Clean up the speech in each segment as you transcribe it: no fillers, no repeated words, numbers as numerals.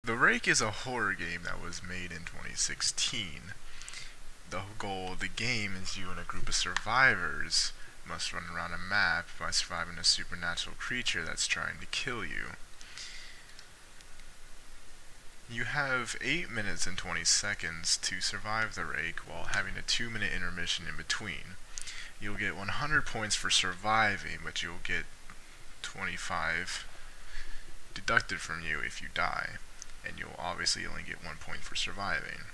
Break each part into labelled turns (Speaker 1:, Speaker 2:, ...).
Speaker 1: The Rake is a horror game that was made in 2016. The goal of the game is you and a group of survivors must run around a map by surviving a supernatural creature that's trying to kill you. You have 8 minutes and 20 seconds to survive the Rake while having a 2-minute intermission in between. You'll get 100 points for surviving, but you'll get 25 deducted from you if you die, and you'll obviously only get 1 point for surviving.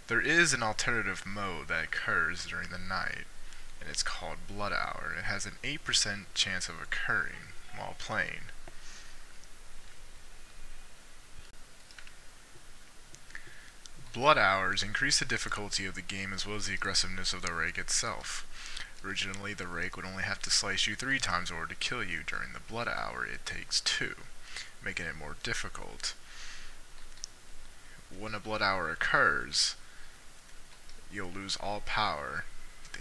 Speaker 1: There is an alternative mode that occurs during the night, and it's called Blood Hour. It has an 8% chance of occurring while playing. Blood Hours increase the difficulty of the game as well as the aggressiveness of the Rake itself. Originally, the Rake would only have to slice you 3 times in order to kill you. During the Blood Hour, it takes 2, making it more difficult. When a Blood Hour occurs, you'll lose all power,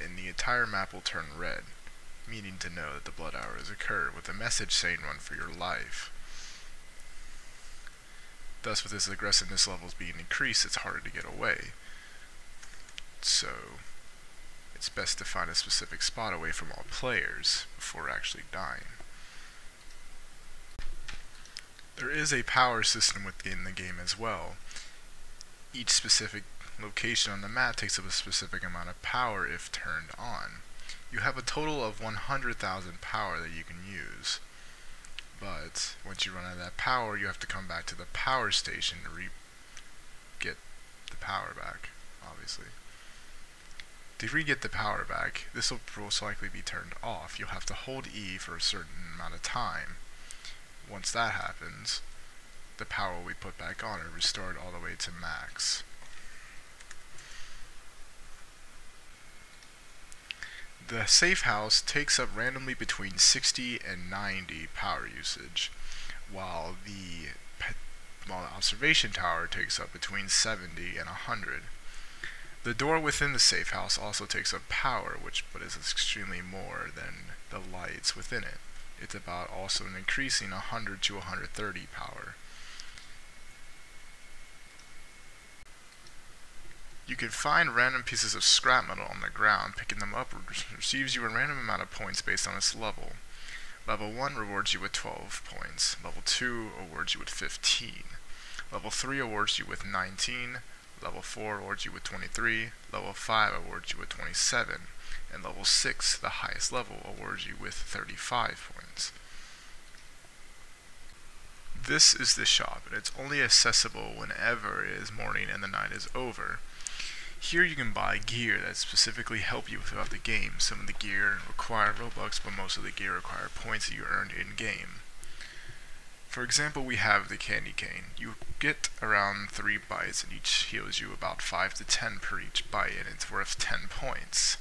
Speaker 1: and the entire map will turn red, meaning to know that the Blood Hour has occurred, with a message saying run for your life. Thus, with its aggressiveness levels being increased, it's harder to get away. So, it's best to find a specific spot away from all players before actually dying. There is a power system within the game as well. Each specific location on the map takes up a specific amount of power if turned on. You have a total of 100,000 power that you can use. But once you run out of that power, you have to come back to the power station to get the power back, obviously. To re-get the power back, this will most likely be turned off. You'll have to hold E for a certain amount of time. Once that happens, the power will be put back on and restored all the way to max. The safe house takes up randomly between 60 and 90 power usage, while the observation tower takes up between 70 and 100. The door within the safe house also takes up power, but is extremely more than the lights within it. It's about also an increasing 100 to 130 power. You can find random pieces of scrap metal on the ground. Picking them up receives you a random amount of points based on its level. Level 1 rewards you with 12 points. Level 2 awards you with 15. Level 3 awards you with 19. Level 4 awards you with 23. Level 5 awards you with 27. And level 6, the highest level, awards you with 35 points. This is the shop, and it's only accessible whenever it is morning and the night is over. Here you can buy gear that specifically help you throughout the game. Some of the gear require Robux, but most of the gear require points that you earned in-game. For example, we have the candy cane. You get around 3 bites, and each heals you about 5 to 10 per each bite, and it's worth 10 points.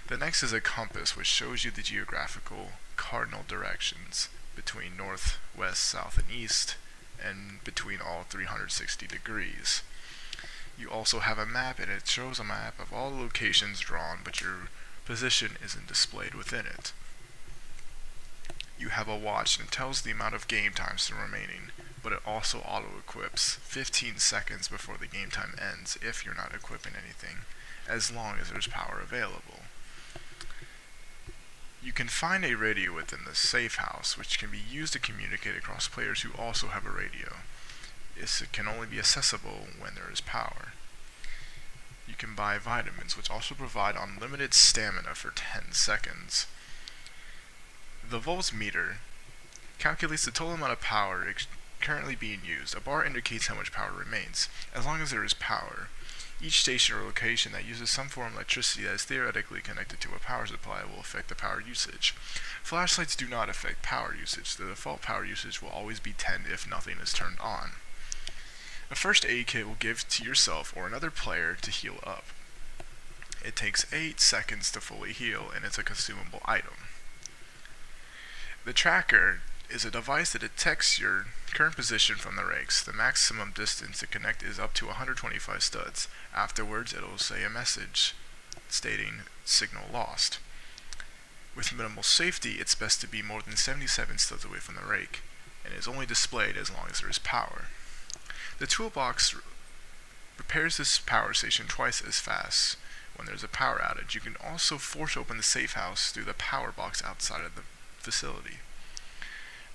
Speaker 1: The next is a compass, which shows you the geographical cardinal directions between north, west, south, and east, and between all 360 degrees. You also have a map, and it shows a map of all the locations drawn, but your position isn't displayed within it. You have a watch, and it tells the amount of game time still remaining, but it also auto-equips 15 seconds before the game time ends if you're not equipping anything, as long as there's power available. You can find a radio within the safe house, which can be used to communicate across players who also have a radio. It can only be accessible when there is power. You can buy vitamins, which also provide unlimited stamina for 10 seconds. The volts meter calculates the total amount of power currently being used. A bar indicates how much power remains. As long as there is power, each station or location that uses some form of electricity that is theoretically connected to a power supply will affect the power usage. Flashlights do not affect power usage. The default power usage will always be 10 if nothing is turned on. A first aid kit will give to yourself or another player to heal up. It takes 8 seconds to fully heal, and it's a consumable item. The tracker is a device that detects your current position from the rakes. The maximum distance to connect is up to 125 studs. Afterwards, it will say a message stating signal lost. With minimal safety, it's best to be more than 77 studs away from the rake, and is only displayed as long as there is power. The toolbox repairs this power station twice as fast when there's a power outage. You can also force open the safe house through the power box outside of the facility.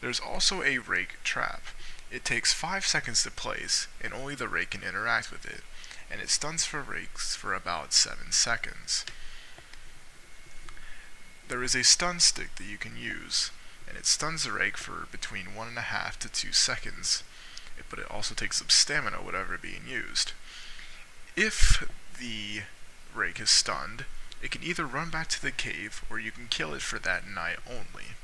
Speaker 1: There's also a rake trap. It takes 5 seconds to place, and only the rake can interact with it, and it stuns for rakes for about 7 seconds. There is a stun stick that you can use, and it stuns the rake for between 1.5 to 2 seconds, but it also takes some stamina, whatever being used. If the rake is stunned, it can either run back to the cave, or you can kill it for that night only.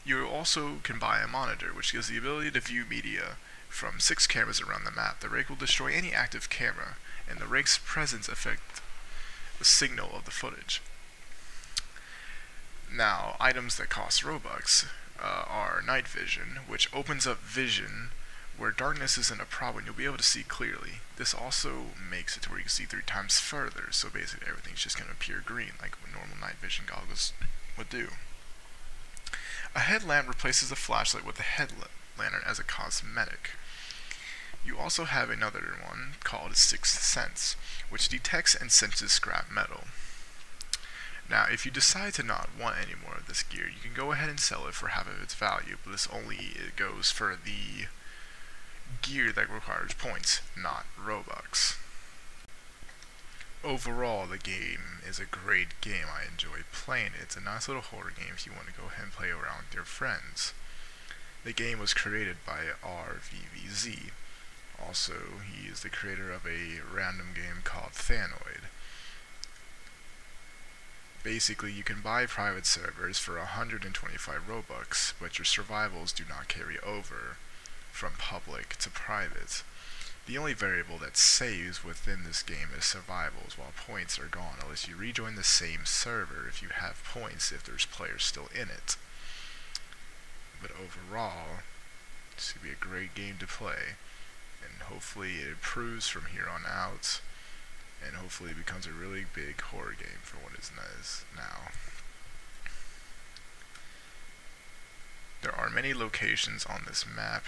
Speaker 1: You also can buy a monitor, which gives the ability to view media from 6 cameras around the map. The rake will destroy any active camera, and the rake's presence affects the signal of the footage. Now, items that cost Robux are night vision, which opens up vision where darkness isn't a problem. You'll be able to see clearly. This also makes it to where you can see 3 times further, so basically everything's just going to appear green, like what normal night vision goggles would do. A headlamp replaces a flashlight with a headlantern as a cosmetic. You also have another one called Sixth Sense, which detects and senses scrap metal. Now, if you decide to not want any more of this gear, you can go ahead and sell it for half of its value, but this only goes for the gear that requires points, not Robux. Overall, the game is a great game. I enjoy playing it. It's a nice little horror game if you want to go ahead and play around with your friends. The game was created by RVVZ. Also, he is the creator of a random game called Thanoid. Basically, you can buy private servers for 125 Robux, but your survivals do not carry over from public to private. The only variable that saves within this game is survivals, while points are gone unless you rejoin the same server if you have points if there's players still in it. But overall, this could be a great game to play, and hopefully it improves from here on out, and hopefully it becomes a really big horror game for what it is now. There are many locations on this map.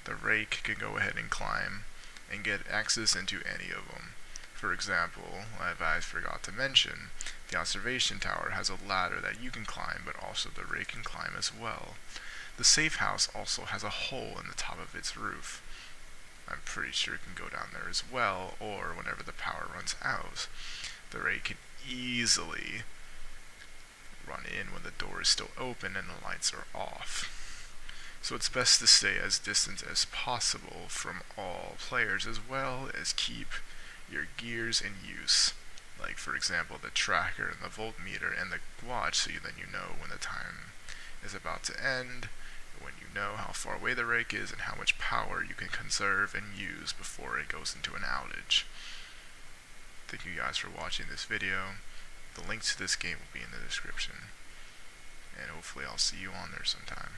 Speaker 1: The rake can go ahead and climb and get access into any of them. For example, if I forgot to mention, the observation tower has a ladder that you can climb, but also the rake can climb as well. The safe house also has a hole in the top of its roof. I'm pretty sure it can go down there as well, or whenever the power runs out, the rake can easily run in when the door is still open and the lights are off. So it's best to stay as distant as possible from all players, as well as keep your gears in use. Like, for example, the tracker and the voltmeter and the watch, so then you know when the time is about to end, when you know how far away the rake is and how much power you can conserve and use before it goes into an outage. Thank you guys for watching this video. The link to this game will be in the description, and hopefully I'll see you on there sometime.